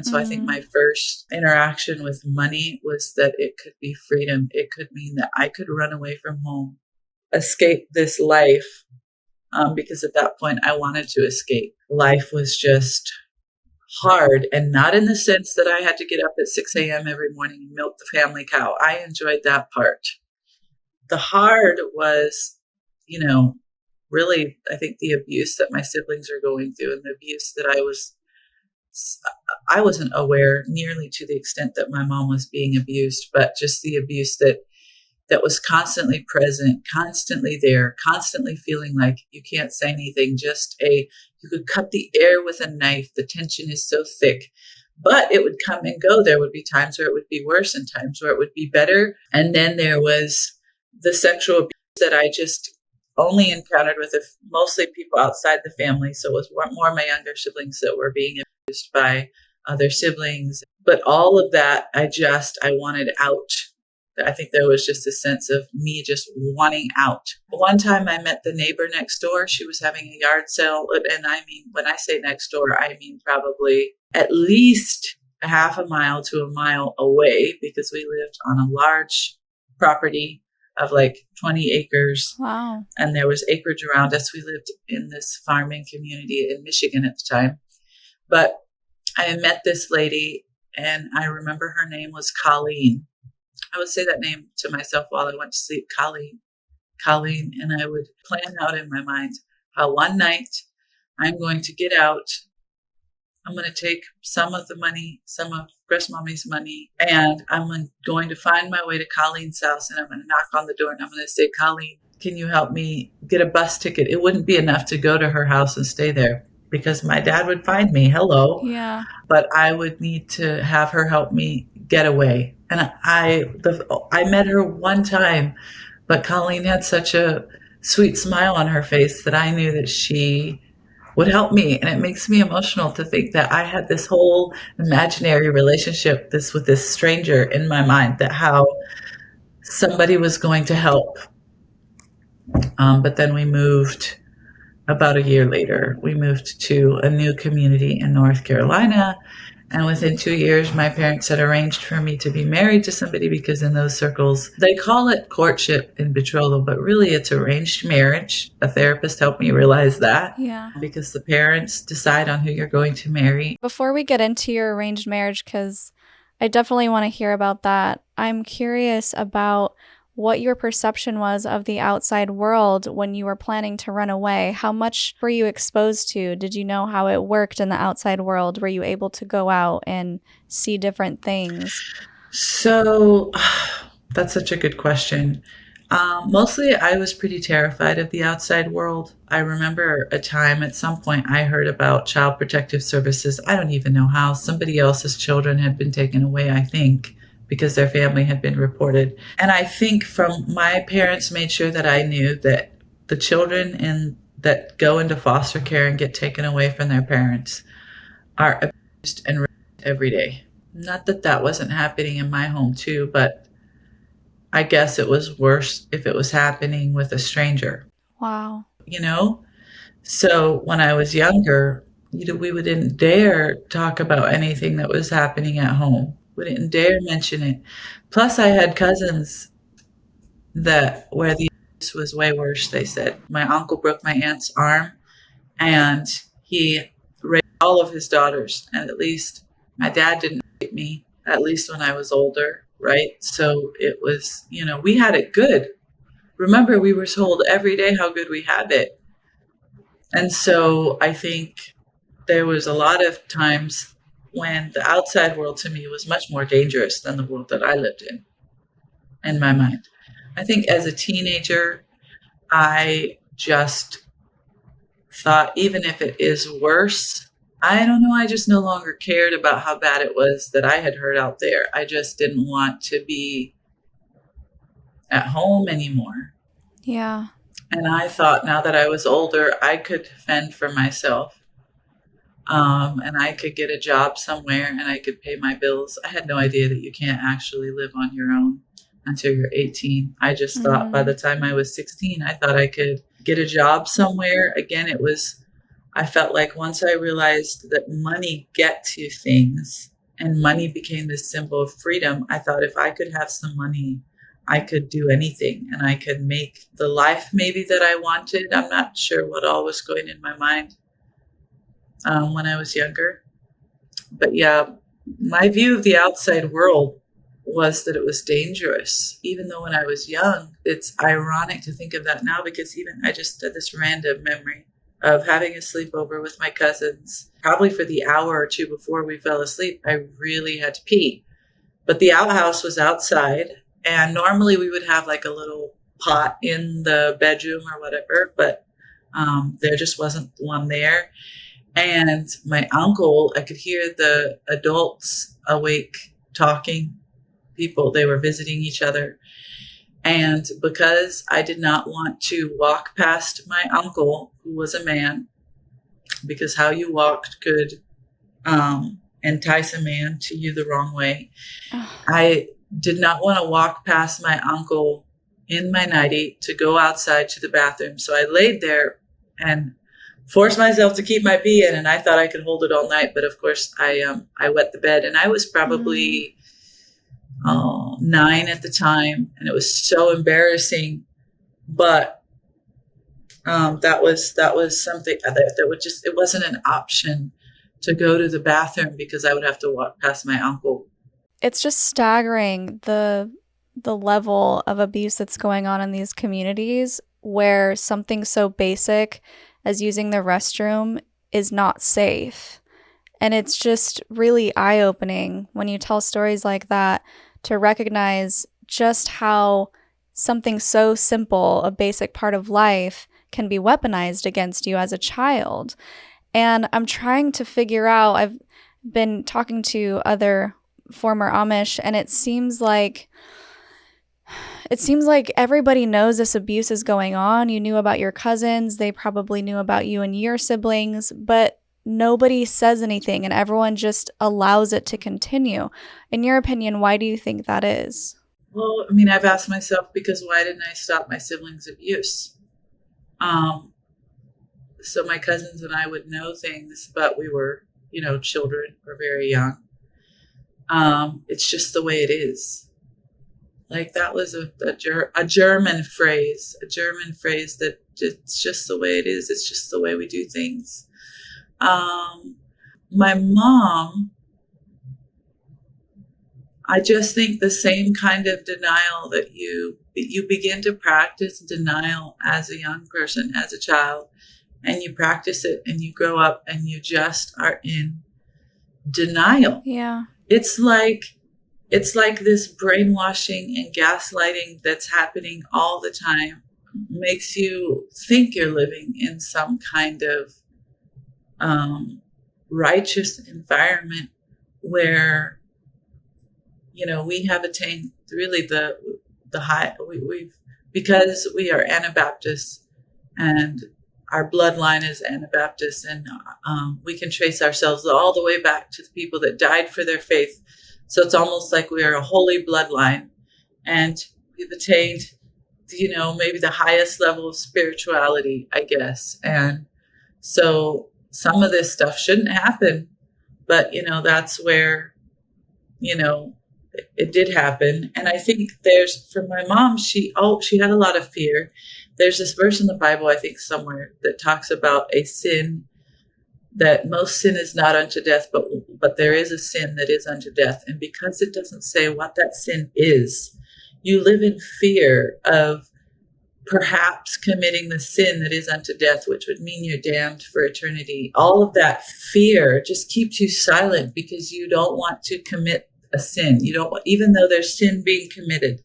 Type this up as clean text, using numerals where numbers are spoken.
And so I think my first interaction with money was that it could be freedom. It could mean that I could run away from home, escape this life, because at that point I wanted to escape. Life was just hard, and not in the sense that I had to get up at 6 a.m. every morning and milk the family cow. I enjoyed that part. The hard was, really, I think the abuse that my siblings are going through, and the abuse that I wasn't aware nearly to the extent that my mom was being abused, but just the abuse that was constantly present, constantly there, constantly feeling like you can't say anything, you could cut the air with a knife. The tension is so thick, but it would come and go. There would be times where it would be worse and times where it would be better. And then there was the sexual abuse that I just only encountered with mostly people outside the family. So it was more my younger siblings that were being abused by other siblings. But all of that, I wanted out. I think there was just a sense of me just wanting out. One time I met the neighbor next door. She was having a yard sale. And I mean, when I say next door, I mean probably at least a half a mile to a mile away, because we lived on a large property of like 20 acres. Wow. And there was acreage around us. We lived in this farming community in Michigan at the time. But I met this lady, and I remember her name was Colleen. I would say that name to myself while I went to sleep, Colleen. And I would plan out in my mind how one night I'm going to get out. I'm going to take some of the money, some of Grandmommy's money, and I'm going to find my way to Colleen's house, and I'm going to knock on the door, and I'm going to say, Colleen, can you help me get a bus ticket? It wouldn't be enough to go to her house and stay there, because my dad would find me. Hello. Yeah. But I would need to have her help me get away. And I met her one time, but Colleen had such a sweet smile on her face that I knew that she would help me. And it makes me emotional to think that I had this whole imaginary relationship with this stranger in my mind, that how somebody was going to help. But then we moved. About a year later, we moved to a new community in North Carolina. And within 2 years, my parents had arranged for me to be married to somebody, because in those circles, they call it courtship and betrothal, but really it's arranged marriage. A therapist helped me realize that. Yeah. Because the parents decide on who you're going to marry. Before we get into your arranged marriage, because I definitely want to hear about that, I'm curious about what your perception was of the outside world when you were planning to run away. How much were you exposed to? Did you know how it worked in the outside world? Were you able to go out and see different things? So that's such a good question. Mostly I was pretty terrified of the outside world. I remember a time at some point I heard about Child Protective Services. I don't even know how. Somebody else's children had been taken away, I think, because their family had been reported. And I think my parents made sure that I knew that the children that go into foster care and get taken away from their parents are abused and raped every day. Not that that wasn't happening in my home too, but I guess it was worse if it was happening with a stranger. Wow. So when I was younger, we didn't dare talk about anything that was happening at home. We didn't dare mention it. Plus, I had cousins where the abuse was way worse, they said. My uncle broke my aunt's arm, and he raped all of his daughters. And at least my dad didn't rape me, at least when I was older, right? So it was, we had it good. Remember, we were told every day how good we had it. And so I think there was a lot of times when the outside world to me was much more dangerous than the world that I lived in my mind. I think as a teenager, I just thought, even if it is worse, I don't know, I just no longer cared about how bad it was that I had heard out there. I just didn't want to be at home anymore. Yeah. And I thought, now that I was older, I could fend for myself. And I could get a job somewhere and I could pay my bills. I had no idea that you can't actually live on your own until you're 18. I just thought by the time I was 16, I thought I could get a job somewhere. Again, it was I felt like once I realized that money gets you things and money became this symbol of freedom, I thought if I could have some money, I could do anything and I could make the life maybe that I wanted. I'm not sure what all was going in my mind when I was younger. But yeah, my view of the outside world was that it was dangerous. Even though when I was young, it's ironic to think of that now because even I just had this random memory of having a sleepover with my cousins. Probably for the hour or two before we fell asleep, I really had to pee. But the outhouse was outside, and normally we would have like a little pot in the bedroom or whatever, but there just wasn't one there. And my uncle, I could hear the adults awake talking, people, they were visiting each other. And because I did not want to walk past my uncle, who was a man, because how you walked could entice a man to you the wrong way, I did not want to walk past my uncle in my nightie to go outside to the bathroom. So I laid there and forced myself to keep my pee in, and I thought I could hold it all night. But of course, I wet the bed, and I was probably 9 at the time, and it was so embarrassing. But that was something that would just, it wasn't an option to go to the bathroom because I would have to walk past my uncle. It's just staggering the level of abuse that's going on in these communities where something so basic as using the restroom is not safe. And it's just really eye-opening when you tell stories like that to recognize just how something so simple, a basic part of life, can be weaponized against you as a child. And I'm trying to figure out, I've been talking to other former Amish, and it seems like everybody knows this abuse is going on. You knew about your cousins, they probably knew about you and your siblings, but nobody says anything and everyone just allows it to continue. In your opinion, why do you think that is? Well, I mean, I've asked myself, because why didn't I stop my siblings' abuse? So my cousins and I would know things, but we were, children, we're very young. It's just the way it is. Like that was a German phrase, that it's just the way it is. It's just the way we do things. My mom, I just think the same kind of denial that you begin to practice denial as a young person, as a child, and you practice it and you grow up and you just are in denial. Yeah. It's like this brainwashing and gaslighting that's happening all the time makes you think you're living in some kind of righteous environment where, we have attained really the high. We've because we are Anabaptists and our bloodline is Anabaptist, and we can trace ourselves all the way back to the people that died for their faith. So it's almost like we are a holy bloodline, and we've attained, maybe the highest level of spirituality, I guess. And so some of this stuff shouldn't happen, but, that's where, it did happen. And I think for my mom, she had a lot of fear. There's this verse in the Bible, I think somewhere, that talks about a sin, that most sin is not unto death, but there is a sin that is unto death. And because it doesn't say what that sin is, you live in fear of perhaps committing the sin that is unto death, which would mean you're damned for eternity. All of that fear just keeps you silent because you don't want to commit a sin. You don't, even though there's sin being committed,